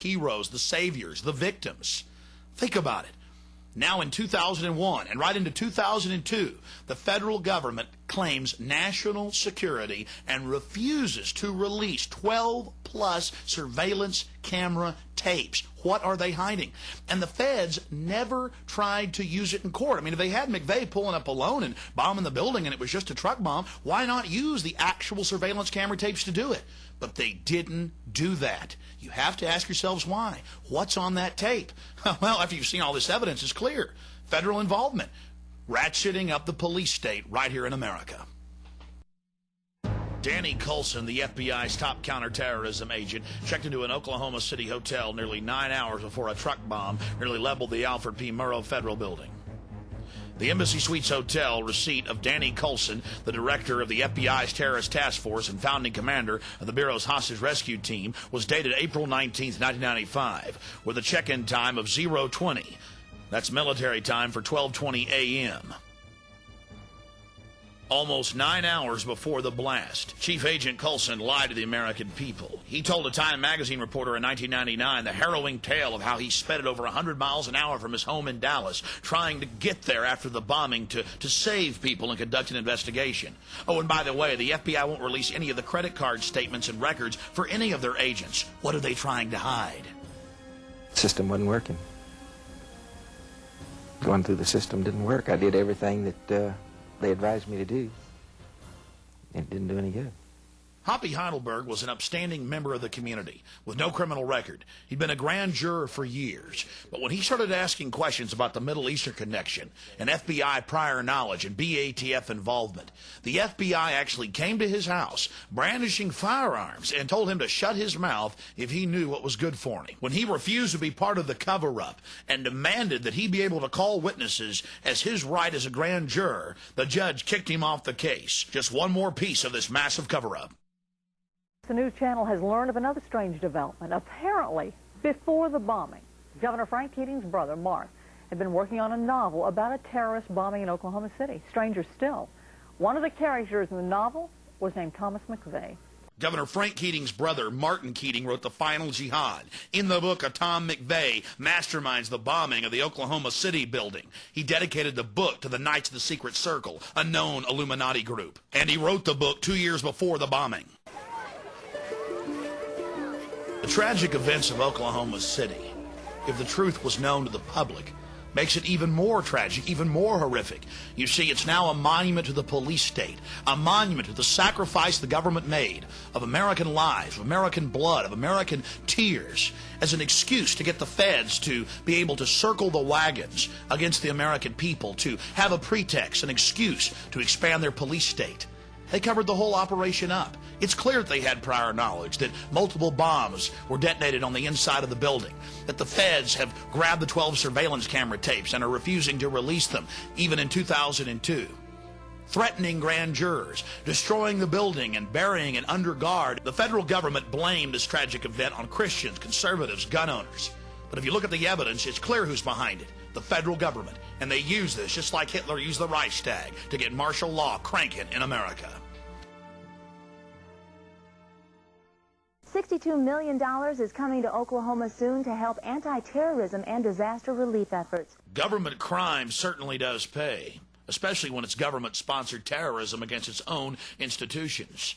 heroes, the saviors, the victims. Think about it. Now in 2001 and right into 2002, the federal government claims national security and refuses to release 12-plus surveillance camera tapes. What are they hiding? And the feds never tried to use it in court. I mean, if they had McVeigh pulling up alone and bombing the building and it was just a truck bomb, why not use the actual surveillance camera tapes to do it? But they didn't do that. You have to ask yourselves why. What's on that tape? Well, after you've seen all this evidence, it's clear. Federal involvement. Ratcheting up the police state right here in America. Danny Coulson, the FBI's top counterterrorism agent, checked into an Oklahoma City hotel nearly 9 hours before a truck bomb nearly leveled the Alfred P. Murrah Federal Building. The Embassy Suites Hotel receipt of Danny Coulson, the director of the FBI's Terrorist Task Force and founding commander of the Bureau's hostage rescue team, was dated April 19, 1995, with a check-in time of 0:20. That's military time for 12:20 a.m. Almost 9 hours before the blast, Chief Agent Coulson lied to the American people. He told a Time magazine reporter in 1999 the harrowing tale of how he sped at over 100 miles an hour from his home in Dallas, trying to get there after the bombing to save people and conduct an investigation. Oh, and by the way, the FBI won't release any of the credit card statements and records for any of their agents. What are they trying to hide? The system wasn't working. Going through the system didn't work. I did everything that they advised me to do. It didn't do any good. Hoppy Heidelberg was an upstanding member of the community with no criminal record. He'd been a grand juror for years. But when he started asking questions about the Middle Eastern connection and FBI prior knowledge and BATF involvement, the FBI actually came to his house brandishing firearms and told him to shut his mouth if he knew what was good for him. When he refused to be part of the cover-up and demanded that he be able to call witnesses as his right as a grand juror, the judge kicked him off the case. Just one more piece of this massive cover-up. The news channel has learned of another strange development. Apparently, before the bombing, Governor Frank Keating's brother, Mark, had been working on a novel about a terrorist bombing in Oklahoma City. Stranger still, one of the characters in the novel was named Thomas McVeigh. Governor Frank Keating's brother, Martin Keating, wrote The Final Jihad. In the book, Tom McVeigh masterminds the bombing of the Oklahoma City building. He dedicated the book to the Knights of the Secret Circle, a known Illuminati group. And he wrote the book 2 years before the bombing. The tragic events of Oklahoma City, if the truth was known to the public, makes it even more tragic, even more horrific. You see, it's now a monument to the police state, a monument to the sacrifice the government made of American lives, of American blood, of American tears, as an excuse to get the feds to be able to circle the wagons against the American people, to have a pretext, an excuse to expand their police state. They covered the whole operation up. It's clear that they had prior knowledge that multiple bombs were detonated on the inside of the building, that the feds have grabbed the 12 surveillance camera tapes and are refusing to release them, even in 2002. Threatening grand jurors, destroying the building and burying it under guard. The federal government blamed this tragic event on Christians, conservatives, gun owners. But if you look at the evidence, it's clear who's behind it. The federal government. And they use this, just like Hitler used the Reichstag, to get martial law cranking in America. $62 million is coming to Oklahoma soon to help anti-terrorism and disaster relief efforts. Government crime certainly does pay, especially when it's government-sponsored terrorism against its own institutions.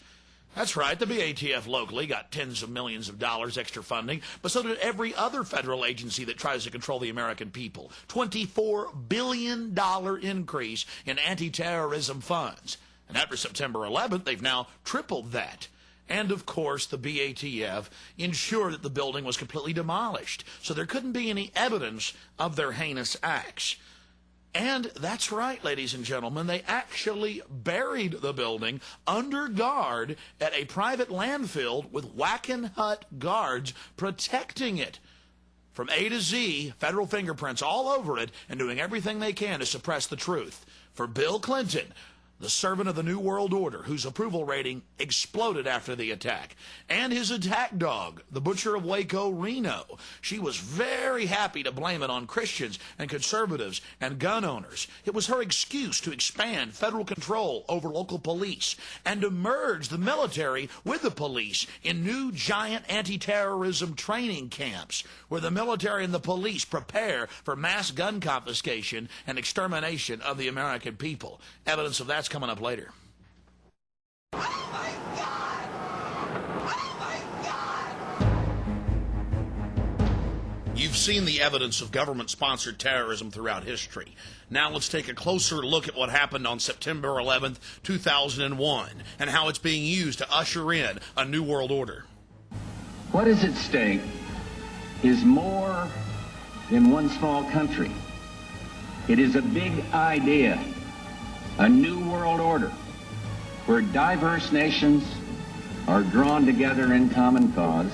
That's right, the BATF locally got tens of millions of dollars extra funding, but so did every other federal agency that tries to control the American people. $24 billion increase in anti-terrorism funds. And after September 11th, they've now tripled that. And, of course, the BATF ensured that the building was completely demolished, so there couldn't be any evidence of their heinous acts. And that's right, ladies and gentlemen, they actually buried the building under guard at a private landfill with Wackenhut guards protecting it. From A to Z, federal fingerprints all over it and doing everything they can to suppress the truth. For Bill Clinton, the servant of the New World Order, whose approval rating exploded after the attack, and his attack dog, the butcher of Waco, Reno. She was very happy to blame it on Christians and conservatives and gun owners. It was her excuse to expand federal control over local police and to merge the military with the police in new giant anti-terrorism training camps where the military and the police prepare for mass gun confiscation and extermination of the American people. Evidence of that's coming up later. Oh my God! Oh my God! You've seen the evidence of government-sponsored terrorism throughout history. Now let's take a closer look at what happened on September 11th, 2001, and how it's being used to usher in a new world order. What is at stake is more than one small country. It is a big idea, a new world order, where diverse nations are drawn together in common cause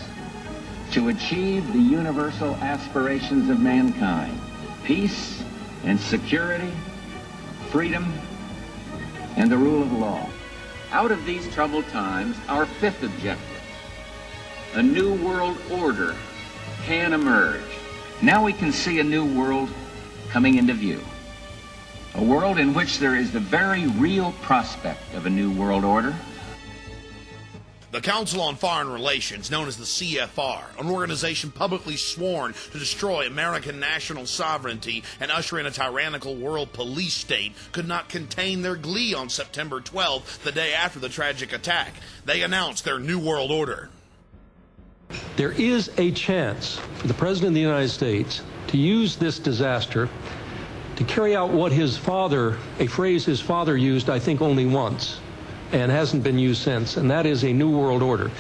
to achieve the universal aspirations of mankind: peace and security, freedom, and the rule of law. Out of these troubled times, our fifth objective, a new world order, can emerge. Now we can see a new world coming into view. A world in which there is the very real prospect of a new world order. The Council on Foreign Relations, known as the CFR, an organization publicly sworn to destroy American national sovereignty and usher in a tyrannical world police state, could not contain their glee on September 12th, the day after the tragic attack. They announced their new world order. There is a chance for the President of the United States to use this disaster to carry out what his father, a phrase his father used, I think, only once, and hasn't been used since, and that is a new world order.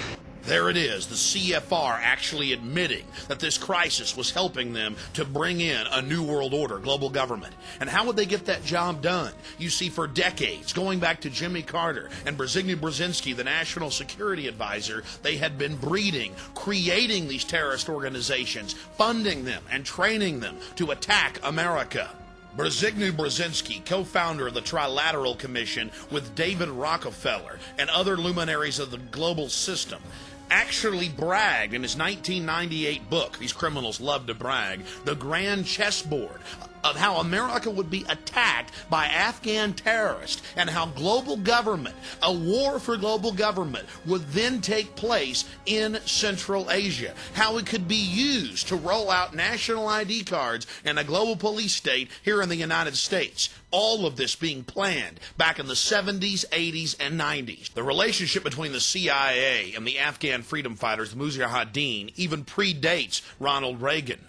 There it is, the CFR actually admitting that this crisis was helping them to bring in a new world order, global government. And how would they get that job done? You see, for decades, going back to Jimmy Carter and Brzezinski, the national security advisor, they had been breeding, creating these terrorist organizations, funding them and training them to attack America. Brzezinski, co-founder of the Trilateral Commission with David Rockefeller and other luminaries of the global system, actually bragged in his 1998 book, these criminals love to brag, The Grand Chessboard, of how America would be attacked by Afghan terrorists and how global government, a war for global government, would then take place in Central Asia. How it could be used to roll out national ID cards and a global police state here in the United States. All of this being planned back in the 70s, 80s, and 90s. The relationship between the CIA and the Afghan freedom fighters, the Mujahideen, even predates Ronald Reagan.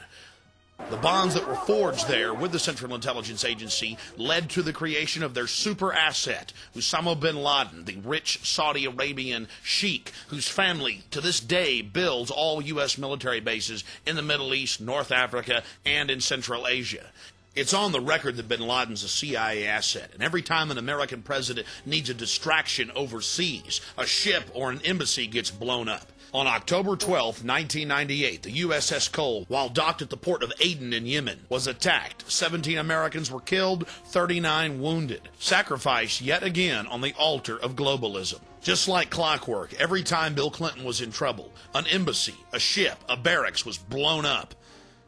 The bonds that were forged there with the Central Intelligence Agency led to the creation of their super asset, Osama bin Laden, the rich Saudi Arabian sheik whose family to this day builds all U.S. military bases in the Middle East, North Africa, and in Central Asia. It's on the record that bin Laden's a CIA asset, and every time an American president needs a distraction overseas, a ship or an embassy gets blown up. On October 12, 1998, the USS Cole, while docked at the port of Aden in Yemen, was attacked. 17 Americans were killed, 39 wounded. Sacrificed yet again on the altar of globalism. Just like clockwork, every time Bill Clinton was in trouble, an embassy, a ship, a barracks was blown up.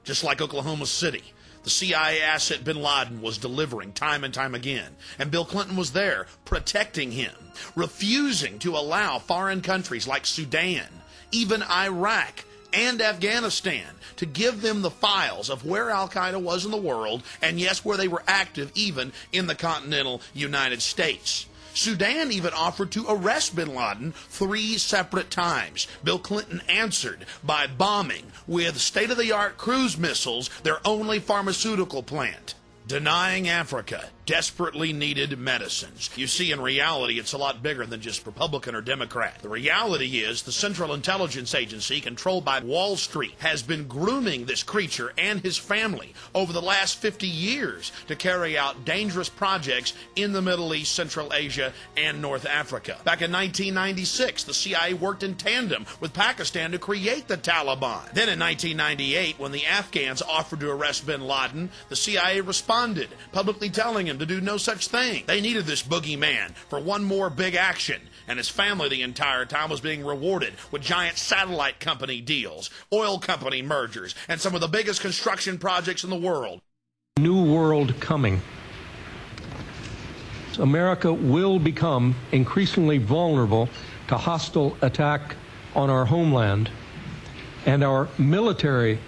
Just like Oklahoma City, the CIA asset bin Laden was delivering time and time again, and Bill Clinton was there protecting him, refusing to allow foreign countries like Sudan, even Iraq, and Afghanistan to give them the files of where al-Qaeda was in the world, and yes, where they were active even in the continental United States. Sudan even offered to arrest bin Laden 3 separate times. Bill Clinton answered by bombing with state-of-the-art cruise missiles their only pharmaceutical plant. Denying Africa desperately needed medicines. You see, in reality, it's a lot bigger than just Republican or Democrat. The reality is the Central Intelligence Agency, controlled by Wall Street, has been grooming this creature and his family over the last 50 years to carry out dangerous projects in the Middle East, Central Asia, and North Africa. Back in 1996, the CIA worked in tandem with Pakistan to create the Taliban. Then in 1998, when the Afghans offered to arrest bin Laden, the CIA responded, publicly telling him to do no such thing. They needed this boogeyman for one more big action, and his family the entire time was being rewarded with giant satellite company deals, oil company mergers, and some of the biggest construction projects in the world. New world coming. America will become increasingly vulnerable to hostile attack on our homeland, and our military